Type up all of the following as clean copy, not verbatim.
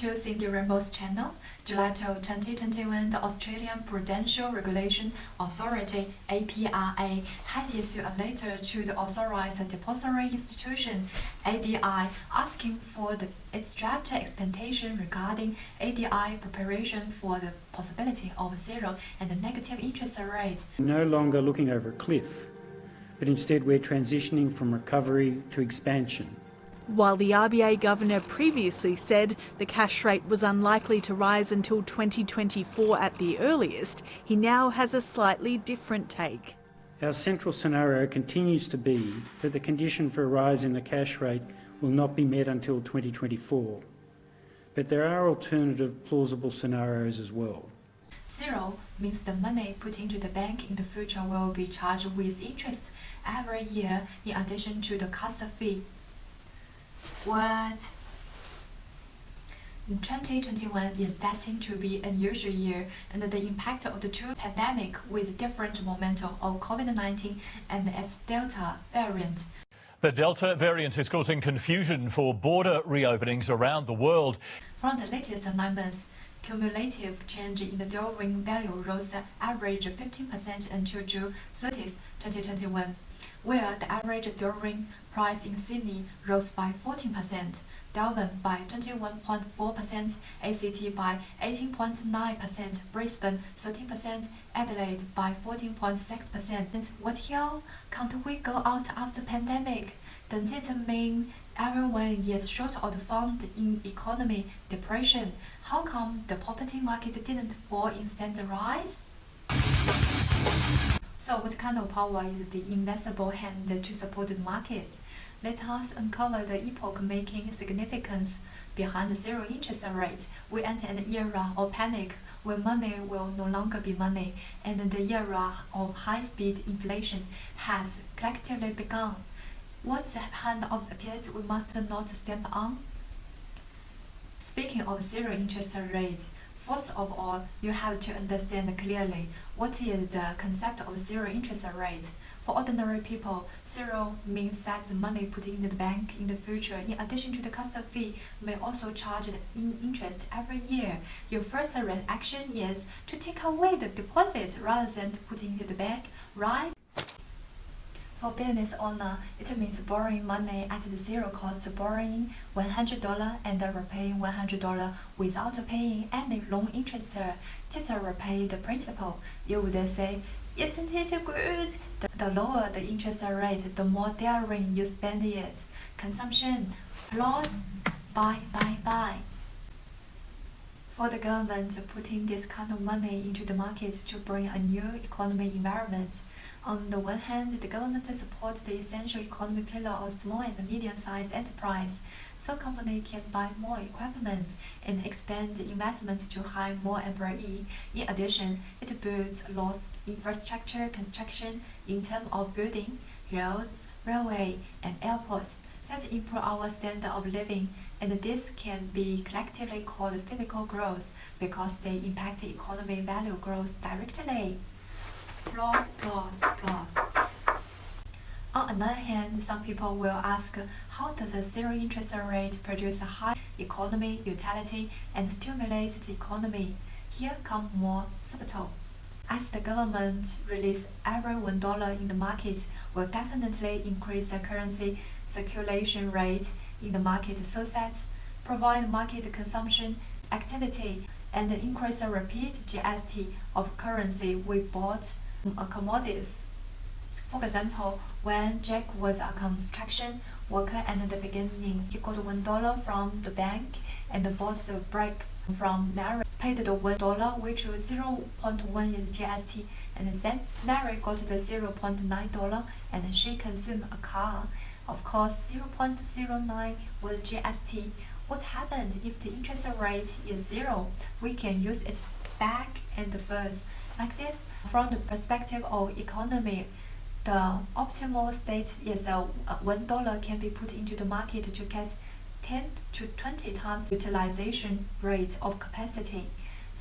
to Cindy Rainbow's channel. July 12, 2021, the Australian Prudential Regulation Authority (APRA) has issued a letter to the Authorised Depository Institution (ADI) asking for its draft expectation regarding ADI preparation for the possibility of zero and negative interest rates. No longer looking over a cliff, but instead we're transitioning from recovery to expansion. While the RBA Governor previously said the cash rate was unlikely to rise until 2024 at the earliest, he now has a slightly different take. Our central scenario continues to be that the condition for a rise in the cash rate will not be met until 2024. But there are alternative plausible scenarios as well. Zero means the money put into the bank in the future will be charged with interest every year in addition to the custody fee. What? 2021 is destined to be an unusual year, and the impact of the two pandemic with different momentum of COVID-19 and its Delta variant. The Delta variant is causing confusion for border reopenings around the world. From the latest 9 months, cumulative change in the drawing value rose the average 15% until June 30, 2021, where the average drawing price in Sydney rose by 14%, Darwin by 21.4%, ACT by 18.9%, Brisbane 13%, Adelaide by 14.6%. What hell? Can't we go out after pandemic? Does it mean everyone is short of fund in economy depression? How come the property market didn't fall instead rise? So what kind of power is the invisible hand to support the market? Let us uncover the epoch-making significance behind the zero interest rate. We enter an era of panic when money will no longer be money, and the era of high-speed inflation has collectively begun. What hand of appears we must not step on? Speaking of zero interest rate, first of all, you have to understand clearly what is the concept of zero interest rate. For ordinary people, zero means that the money put in the bank in the future, in addition to the custody fee, may also charge in interest every year. Your first reaction is to take away the deposit rather than to put into the bank, right? For business owner, it means borrowing money at the zero cost, borrowing $100 and repaying $100 without paying any loan interest. Just repay the principal. You would say, isn't it good? The lower the interest rate, the more daring you spend it. Consumption, plot, buy. For the government putting this kind of money into the market to bring a new economy environment. On the one hand, the government supports the essential economy pillar of small and medium-sized enterprise, so companies can buy more equipment and expand investment to hire more employees. In addition, it builds large infrastructure construction in terms of building, roads, railway, and airports that improve our standard of living, and this can be collectively called physical growth because they impact economic value growth directly. Plus. On another hand, some people will ask, how does a zero interest rate produce a high economy utility and stimulate the economy? Here come more subtle. As the government release every $1 in the market will definitely increase the currency circulation rate in the market so that provide market consumption activity and increase the repeat GST of currency we bought commodities. For example, when Jack was a construction worker at the beginning, he got $1 from the bank and bought the brick from Mary, paid the $1, which was 0.1 is GST, and then Mary got the $0.9 and she consumed a car. Of course, 0.09 was GST. What happens if the interest rate is zero? We can use it back and forth like this. From the perspective of economy, the optimal state is $1 can be put into the market to get 10 to 20 times utilization rate of capacity.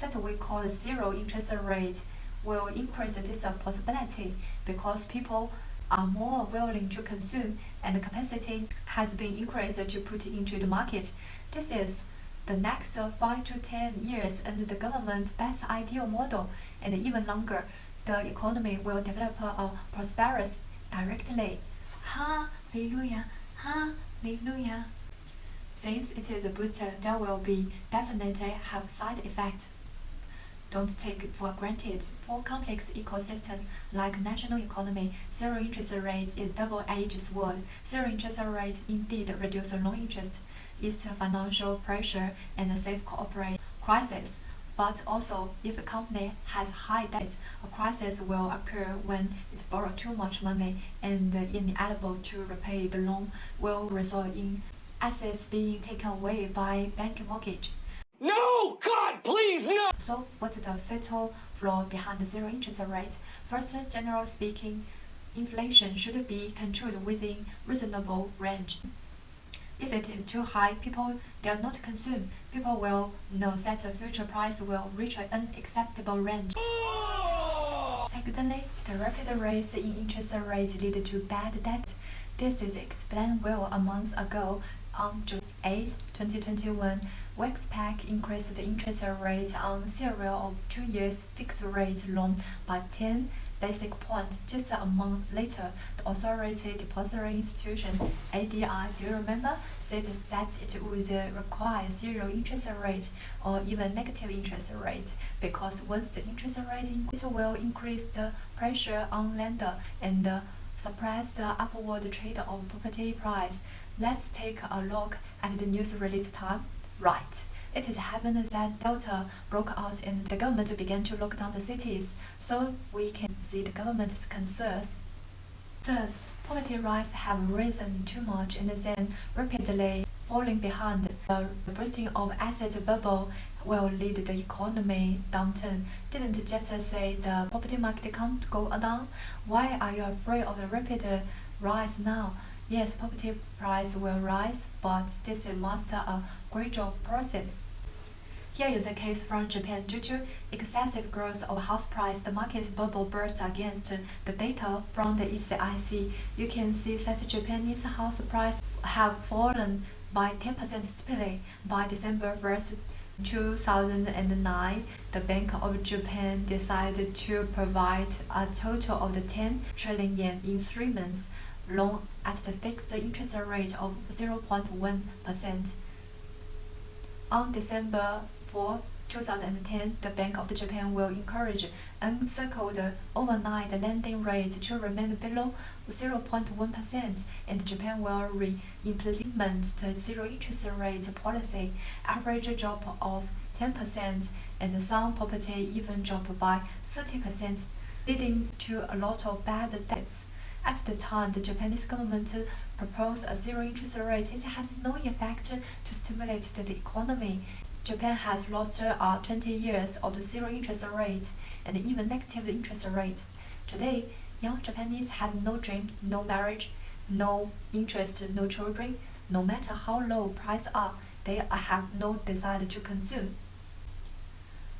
That we call zero interest rate will increase this possibility because people are more willing to consume and the capacity has been increased to put into the market. This is the next 5 to 10 years under the government best ideal model, and even longer, the economy will develop prosperous directly. Hallelujah, hallelujah. Since it is a booster, there will be definitely have side effect. Don't take it for granted. For complex ecosystem like national economy, zero interest rate is double-edged sword. Zero interest rate indeed reduce loan interest, ease financial pressure, and save corporate crisis. But also, if the company has high debt, a crisis will occur when it borrows too much money and unable to repay the loan will result in assets being taken away by bank mortgage. No! God, please, no! So, what's the fatal flaw behind the zero interest rate? First, generally speaking, inflation should be controlled within reasonable range. If it is too high, people dare not consume. People will know that the future price will reach an unacceptable range. Secondly, the rapid rise in interest rate lead to bad debt. This is explained well a month ago. On June 8, 2021, Westpac increased the interest rate on series of 2 years fixed rate loan by 10 basic points. Just a month later, the Authority Depository Institution (ADI), do you remember, said that it would require zero interest rate or even negative interest rate because once the interest rate increases, it will increase the pressure on lender and suppress the upward trend of property price. Let's take a look at the news release time. Right. It has happened that Delta broke out and the government began to lock down the cities, so we can see the government's concerns. Third, poverty rates have risen too much and then rapidly falling behind. The bursting of asset bubble will lead the economy downturn. Didn't just say the property market can't go down? Why are you afraid of the rapid rise now? Yes, property price will rise, but this must a gradual process. Here is a case from Japan. Due to excessive growth of house price, the market bubble burst against the data from the ECIC. You can see that Japanese house prices have fallen by 10% steadily. By December 1st, 2009, the Bank of Japan decided to provide a total of 10 trillion yen in 3 months loan at the fixed interest rate of 0.1%. On December 4, 2010, the Bank of Japan will encourage unsecured overnight lending rate to remain below 0.1%, and Japan will re-implement the zero interest rate policy. Average drop of 10%, and some property even drop by 30%, leading to a lot of bad debts. At the time the Japanese government proposed a zero interest rate, it has no effect to stimulate the economy. Japan has lost 20 years of the zero interest rate and even negative interest rate. Today, young Japanese has no dream, no marriage, no interest, no children. No matter how low prices are, they have no desire to consume.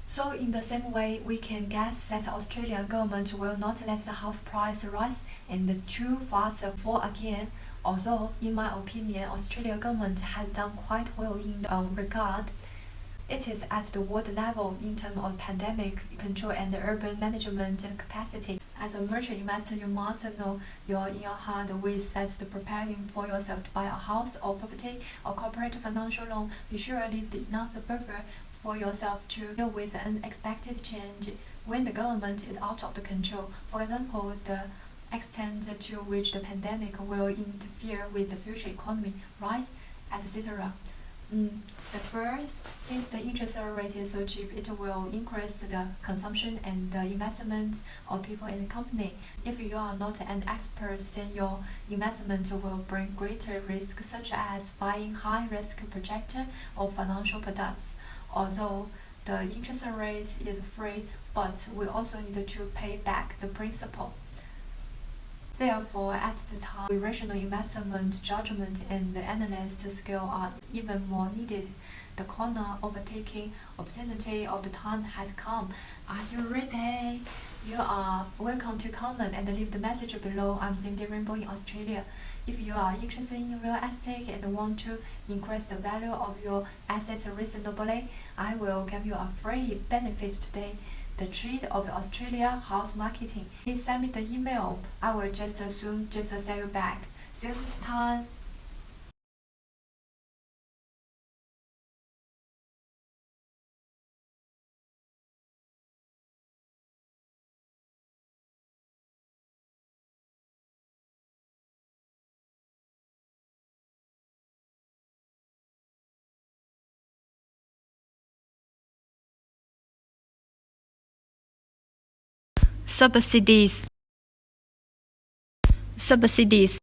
So in the same way, we can guess that the Australian government will not let the house price rise and too fast fall again. Although, in my opinion, Australian government has done quite well in that regard. It is at the world level in terms of pandemic control and urban management capacity. As a merchant investor, you must know you're in your hard ways that preparing for yourself to buy a house or property or corporate financial loan. Be sure to leave enough buffer for yourself to deal with unexpected change when the government is out of the control. For example, the extent to which the pandemic will interfere with the future economy, right, etc. The first, since the interest rate is so cheap, it will increase the consumption and the investment of people in the company. If you are not an expert, then your investment will bring greater risk, such as buying high-risk projector or financial products. Although the interest rate is free, but we also need to pay back the principal. Therefore, at the time, rational investment judgment and the analyst skill are even more needed. The corner overtaking opportunity of the time has come. Are you ready? You are welcome to comment and leave the message below. I'm Cindy Rainbow in Australia. If you are interested in real estate and want to increase the value of your assets reasonably, I will give you a free benefit today. The trade of the Australia house marketing. Please send me the email. I will just send you back. See you next time. Subsidies.